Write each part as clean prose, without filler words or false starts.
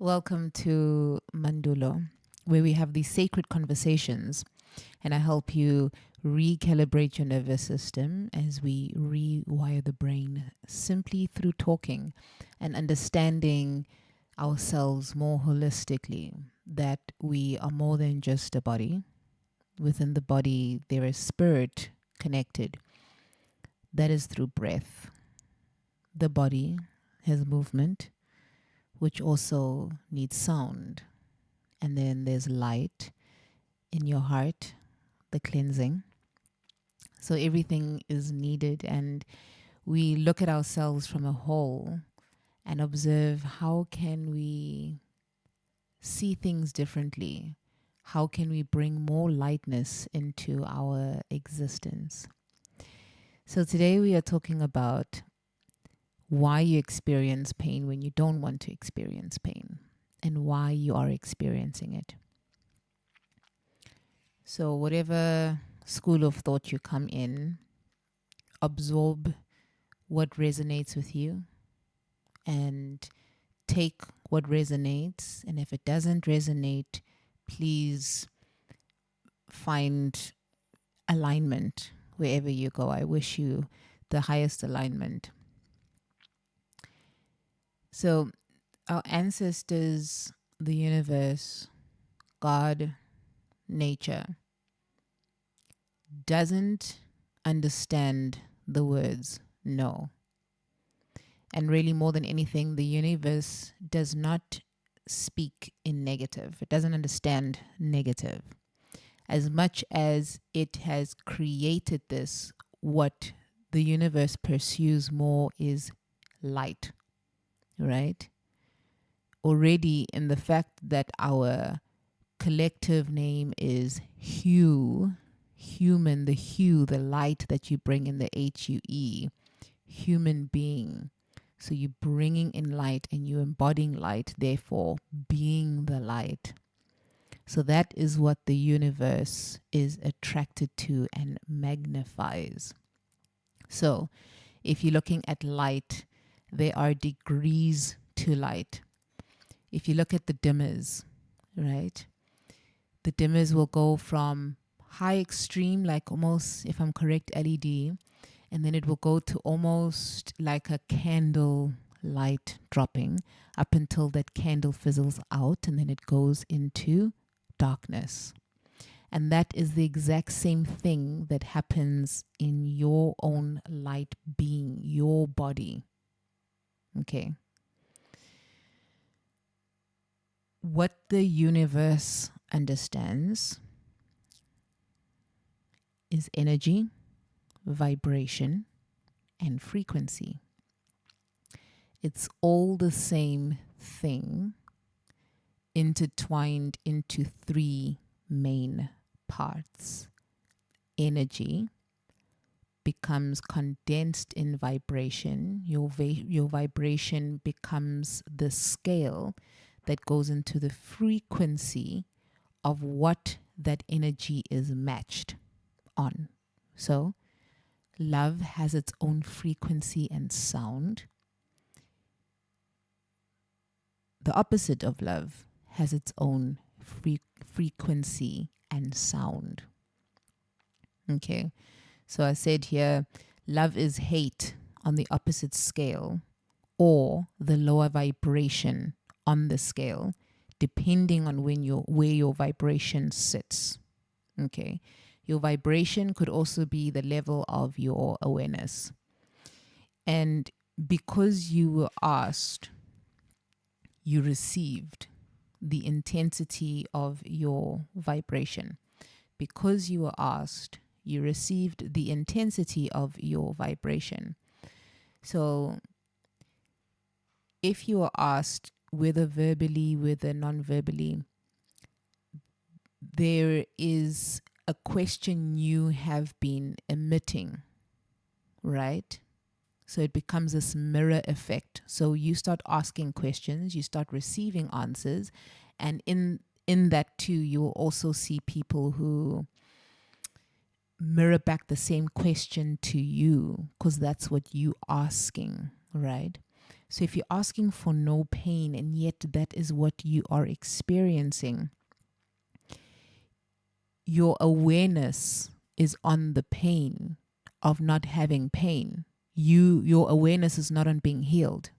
Welcome to Mandulo, where we have these sacred conversations and I help you recalibrate your nervous system as we rewire the brain simply through talking and understanding ourselves more holistically, that we are more than just a body. Within the body, there is spirit connected. That is through breath. The body has movement, which also needs sound. And then there's light in your heart, the cleansing. So everything is needed, and we look at ourselves from a whole and observe how can we see things differently? How can we bring more lightness into our existence? So today we are talking about why you experience pain when you don't want to experience pain and why you are experiencing it. So whatever school of thought you come in, absorb what resonates with you and take what resonates. And if it doesn't resonate, please find alignment wherever you go. I wish you the highest alignment. So, our ancestors, the universe, God, nature, doesn't understand the words no. And really, more than anything, the universe does not speak in negative. It doesn't understand negative. As much as it has created this, what the universe pursues more is light, right? Already in the fact that our collective name is hue, human, the hue, the light that you bring in the HUE, human being. So you're bringing in light and you're embodying light, therefore being the light. So that is what the universe is attracted to and magnifies. So if you're looking at light, there are degrees to light. If you look at the dimmers, right? The dimmers will go from high extreme, like almost, if I'm correct, LED, and then it will go to almost like a candle light dropping up until that candle fizzles out, and then it goes into darkness. And that is the exact same thing that happens in your own light being, your body. Okay. What the universe understands is energy, vibration, and frequency. It's all the same thing intertwined into three main parts. Energy becomes condensed in vibration. Your vibration becomes the scale that goes into the frequency of what that energy is matched on. So love has its own frequency and sound. The opposite of love has its own frequency and sound. Okay, so I said here, love is hate on the opposite scale or the lower vibration on the scale, depending on where your vibration sits. Okay, your vibration could also be the level of your awareness. And because you were asked, you received the intensity of your vibration. Because you were asked, you received the intensity of your vibration. So if you are asked, whether verbally, whether non-verbally, there is a question you have been emitting, right? So it becomes this mirror effect. So you start asking questions, you start receiving answers, and in that too, you'll also see people who mirror back the same question to you because that's what you asking, right? So if you're asking for no pain and yet that is what you are experiencing, your awareness is on the pain of not having pain. Your awareness is not on being healed.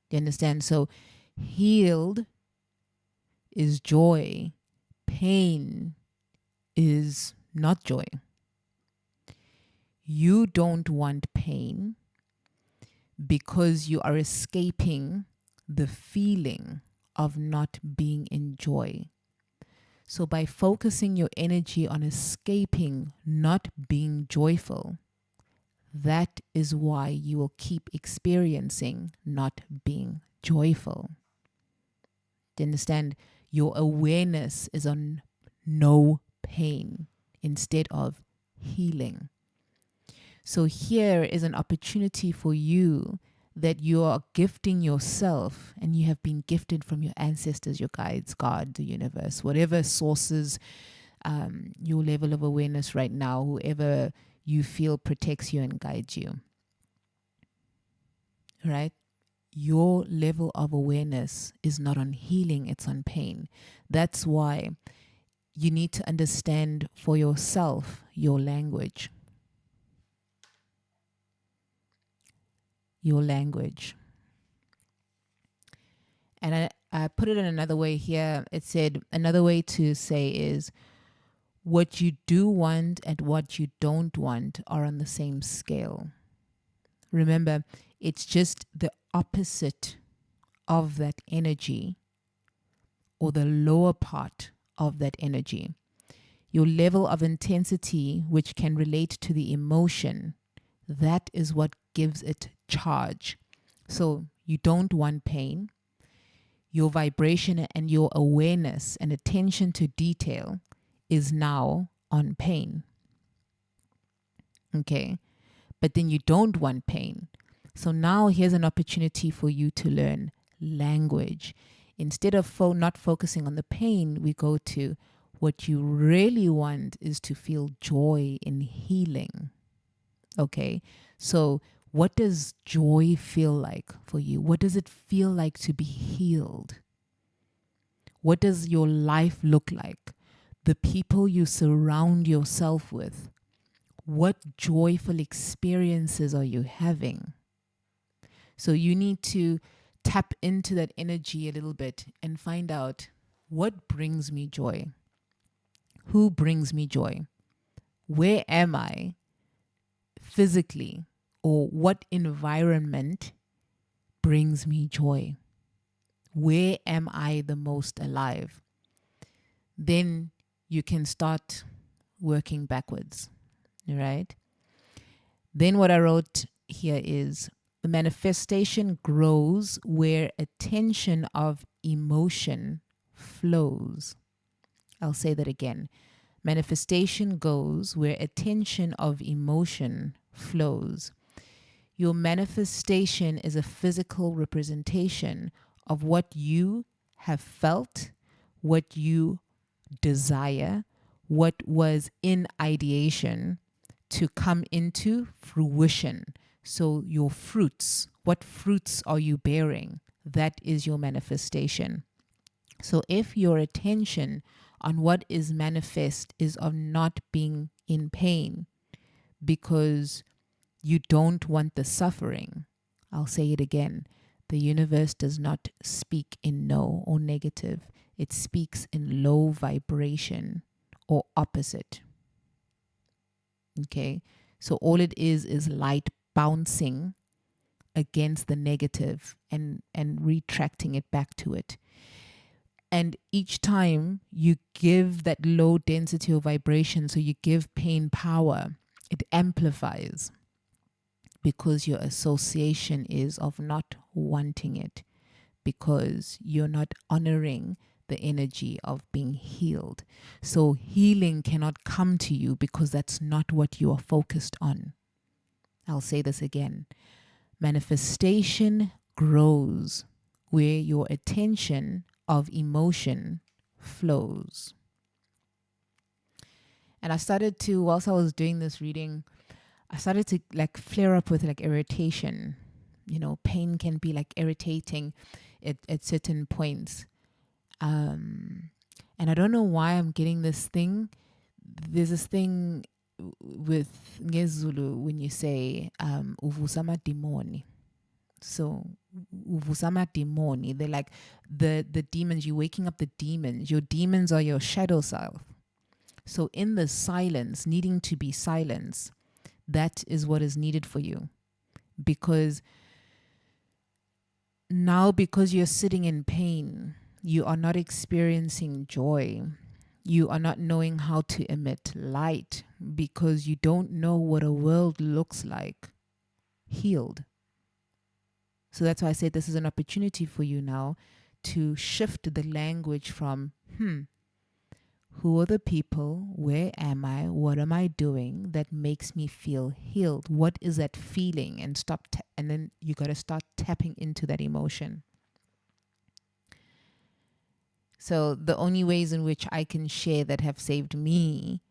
Do you understand? So healed is joy. Pain is not joy. You don't want pain because you are escaping the feeling of not being in joy. So by focusing your energy on escaping not being joyful, that is why you will keep experiencing not being joyful. Do you understand? Your awareness is on no pain instead of healing. So here is an opportunity for you that you are gifting yourself, and you have been gifted from your ancestors, your guides, God, the universe, whatever sources, your level of awareness right now, whoever you feel protects you and guides you, right? Your level of awareness is not on healing, it's on pain. That's why you need to understand for yourself your language. Your language. And I put it in another way here. It said another way to say is what you do want and what you don't want are on the same scale. Remember, it's just the opposite of that energy, or the lower part of that energy. Your level of intensity, which can relate to the emotion, that is what gives it charge. So you don't want pain. Your vibration and your awareness and attention to detail is now on pain. Okay? But then you don't want pain. So now here's an opportunity for you to learn language. Instead of not focusing on the pain, we go to what you really want is to feel joy in healing. Okay? So what does joy feel like for you? What does it feel like to be healed? What does your life look like? The people you surround yourself with. What joyful experiences are you having? So you need to tap into that energy a little bit and find out what brings me joy. Who brings me joy? Where am I physically? Or what environment brings me joy? Where am I the most alive? Then you can start working backwards, right? Then what I wrote here is the manifestation grows where attention of emotion flows. I'll say that again. Manifestation goes where attention of emotion flows. Your manifestation is a physical representation of what you have felt, what you desire, what was in ideation to come into fruition. So your fruits, what fruits are you bearing? That is your manifestation. So if your attention on what is manifest is of not being in pain because you don't want the suffering, I'll say it again. The universe does not speak in no or negative. It speaks in low vibration or opposite. Okay, so all it is light bouncing against the negative and retracting it back to it. And each time you give that low density of vibration, so you give pain power, it amplifies because your association is of not wanting it, because you're not honoring the energy of being healed. So healing cannot come to you because that's not what you are focused on. I'll say this again. Manifestation grows where your attention of emotion flows. And I started to, whilst I was doing this reading, I started to like flare up with like irritation pain can be like irritating at certain points. And I don't know why I'm getting this thing. There's this thing with ngezulu when you say uvusama demoni. So uvusama demoni, they're like the demons. You're waking up the demons. Your demons are your shadow self. So in the silence, needing to be silence, that is what is needed for you. Because now, because you're sitting in pain, you are not experiencing joy. You are not knowing how to emit light because you don't know what a world looks like healed. So that's why I said this is an opportunity for you now to shift the language from, who are the people? Where am I? What am I doing that makes me feel healed? What is that feeling? And and then you got to start tapping into that emotion. So the only ways in which I can share that have saved me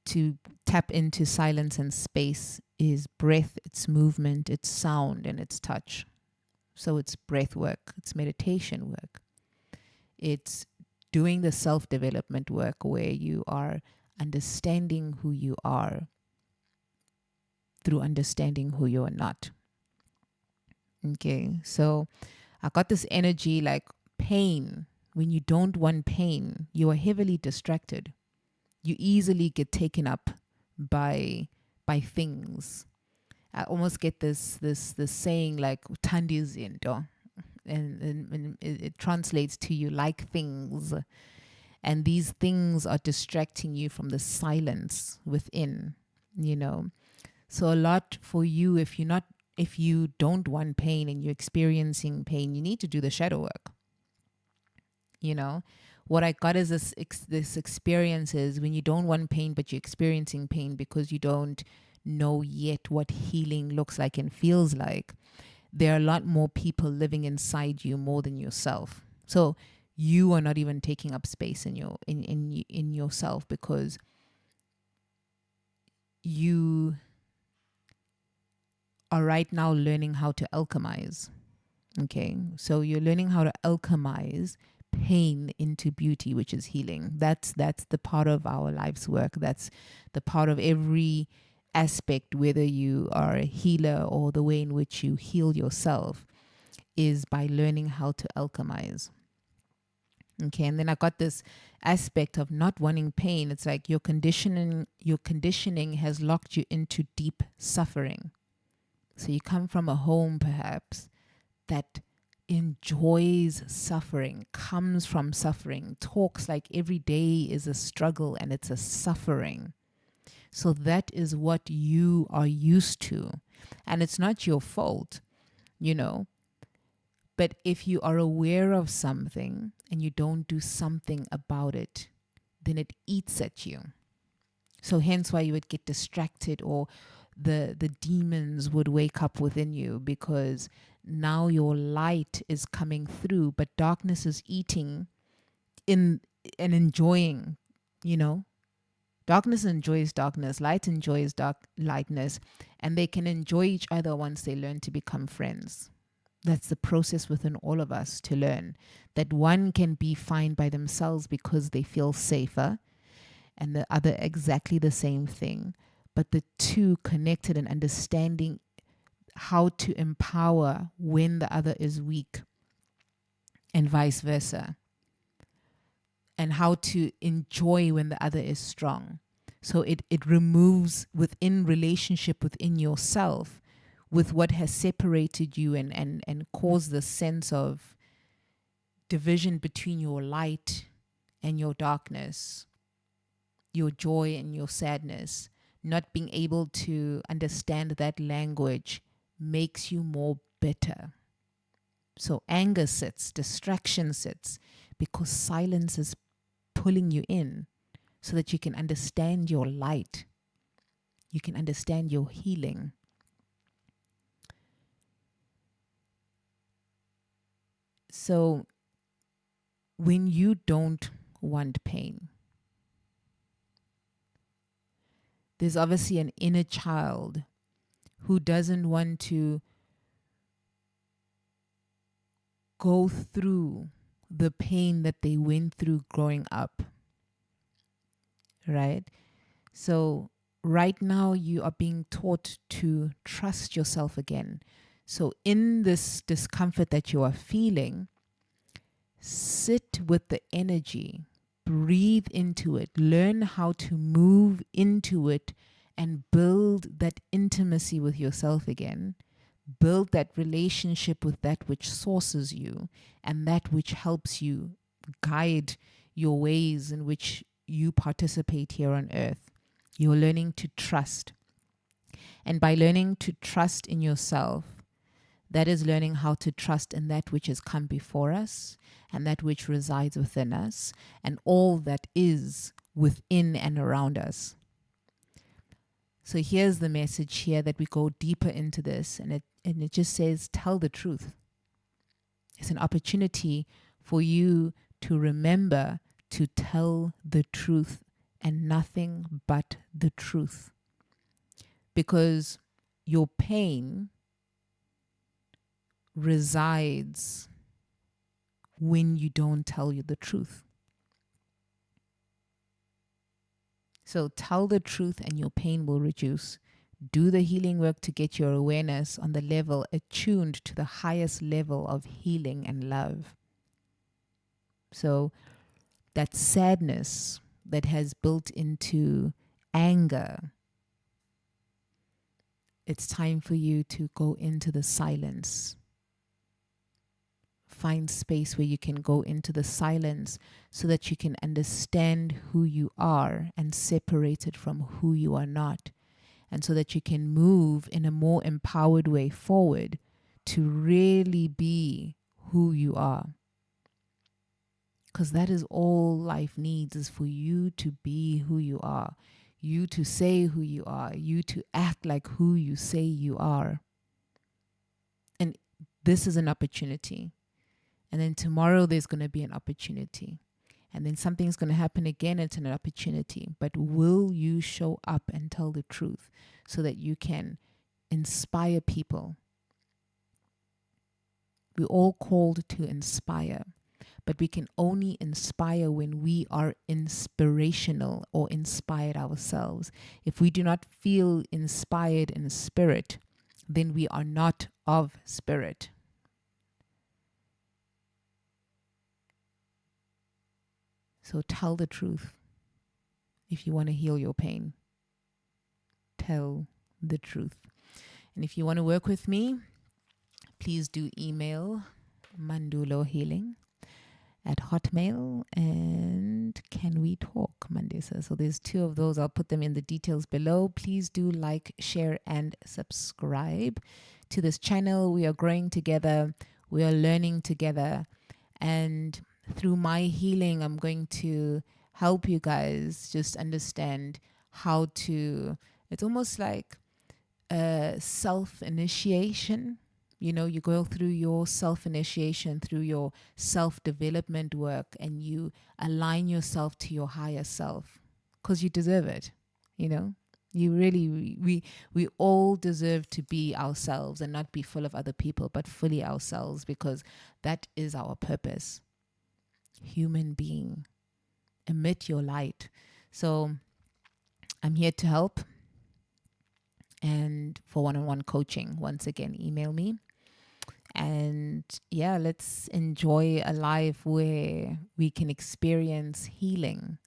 to tap into silence and space is breath, it's movement, it's sound, and it's touch. So it's breath work, it's meditation work, it's doing the self-development work where you are understanding who you are through understanding who you are not. Okay, so I got this energy like pain. When you don't want pain, you are heavily distracted. You easily get taken up by things. I almost get this saying like "Uthanda izinto," and it translates to you like things, and these things are distracting you from the silence within. So a lot for you, if you don't want pain and you're experiencing pain, you need to do the shadow work. What I got is this experience is when you don't want pain, but you're experiencing pain because you don't know yet what healing looks like and feels like. There are a lot more people living inside you more than yourself. So you are not even taking up space in yourself because you are right now learning how to alchemize. Okay, so you're learning how to alchemize pain into beauty, which is healing. That's the part of our life's work. That's the part of every aspect, whether you are a healer or the way in which you heal yourself, is by learning how to alchemize. Okay, and then I got this aspect of not wanting pain. It's like your conditioning has locked you into deep suffering. So you come from a home perhaps that enjoys suffering, comes from suffering, talks like every day is a struggle and it's a suffering. So that is what you are used to. And it's not your fault, But if you are aware of something and you don't do something about it, then it eats at you. So hence why you would get distracted, or the demons would wake up within you, because now your light is coming through, but darkness is eating in and enjoying, Darkness enjoys darkness, light enjoys lightness, and they can enjoy each other once they learn to become friends. That's the process within all of us, to learn that one can be fine by themselves because they feel safer, and the other exactly the same thing. But the two connected and understanding how to empower when the other is weak, and vice versa, and how to enjoy when the other is strong. So it removes within relationship within yourself with what has separated you and caused the sense of division between your light and your darkness, your joy and your sadness. Not being able to understand that language makes you more bitter. So anger sits, distraction sits, because silence is pulling you in so that you can understand your light. You can understand your healing. So when you don't want pain, there's obviously an inner child who doesn't want to go through the pain that they went through growing up, right? So right now you are being taught to trust yourself again. So in this discomfort that you are feeling, sit with the energy, breathe into it, learn how to move into it, and build that intimacy with yourself again. Build that relationship with that which sources you and that which helps you guide your ways in which you participate here on earth. You're learning to trust. And by learning to trust in yourself, that is learning how to trust in that which has come before us and that which resides within us and all that is within and around us. So here's the message here that we go deeper into this, and it just says, tell the truth. It's an opportunity for you to remember to tell the truth and nothing but the truth. Because your pain resides when you don't tell you the truth. So tell the truth and your pain will reduce. Do the healing work to get your awareness on the level attuned to the highest level of healing and love. So that sadness that has built into anger, it's time for you to go into the silence. Find space where you can go into the silence so that you can understand who you are and separate it from who you are not. And so that you can move in a more empowered way forward to really be who you are. Because that is all life needs, is for you to be who you are. You to say who you are. You to act like who you say you are. And this is an opportunity. And then tomorrow there's going to be an opportunity. And then something's going to happen again. It's an opportunity. But will you show up and tell the truth so that you can inspire people? We're all called to inspire. But we can only inspire when we are inspirational or inspired ourselves. If we do not feel inspired in spirit, then we are not of spirit. So tell the truth. If you want to heal your pain, tell the truth. And if you want to work with me, please do email mandulohealing@hotmail and Can We Talk Mandisa. So there's 2 of those. I'll put them in the details below. Please do like, share, and subscribe to this channel. We are growing together. We are learning together. And through my healing, I'm going to help you guys just understand how to, it's almost like a self-initiation. You know, you go through your self-initiation, through your self-development work, and you align yourself to your higher self because you deserve it. You know, you really, we all deserve to be ourselves and not be full of other people, but fully ourselves, because that is our purpose. Human being, emit your light. So I'm here to help. And for one-on-one coaching, once again, email me. And yeah, let's enjoy a life where we can experience healing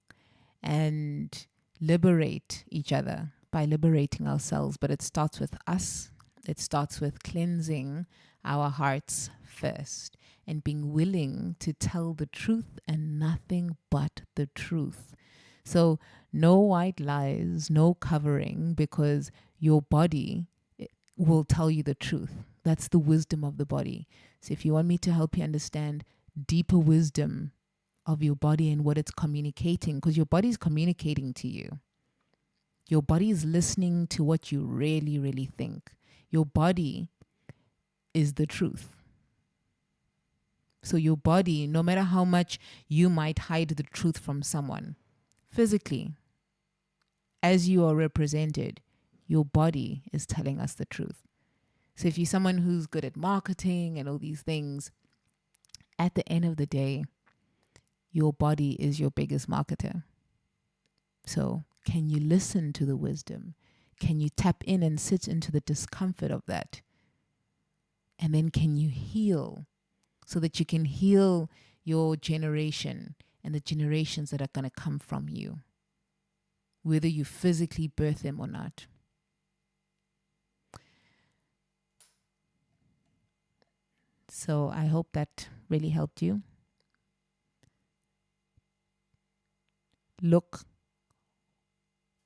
and liberate each other by liberating ourselves. But it starts with us. It starts with cleansing our hearts first and being willing to tell the truth and nothing but the truth. So no white lies, no covering, because your body will tell you the truth. That's the wisdom of the body. So if you want me to help you understand deeper wisdom of your body and what it's communicating, because your body is communicating to you. Your body is listening to what you really, really think. Your body is the truth. So your body, no matter how much you might hide the truth from someone, physically, as you are represented, your body is telling us the truth. So if you're someone who's good at marketing and all these things, at the end of the day, your body is your biggest marketer. So can you listen to the wisdom? Can you tap in and sit into the discomfort of that? And then can you heal so that you can heal your generation and the generations that are going to come from you, whether you physically birth them or not. So I hope that really helped you.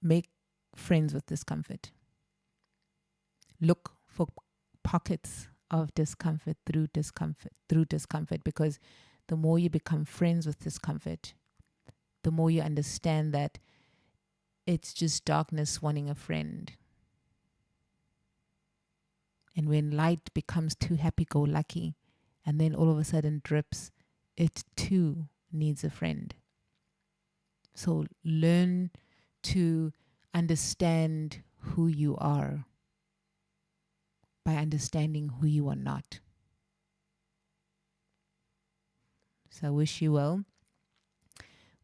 Make friends with discomfort. Look for pockets of discomfort, because the more you become friends with discomfort, the more you understand that it's just darkness wanting a friend. And when light becomes too happy-go-lucky and then all of a sudden drips, it too needs a friend. So learn to understand who you are by understanding who you are not. So I wish you well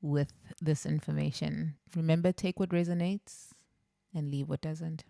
with this information. Remember, take what resonates and leave what doesn't.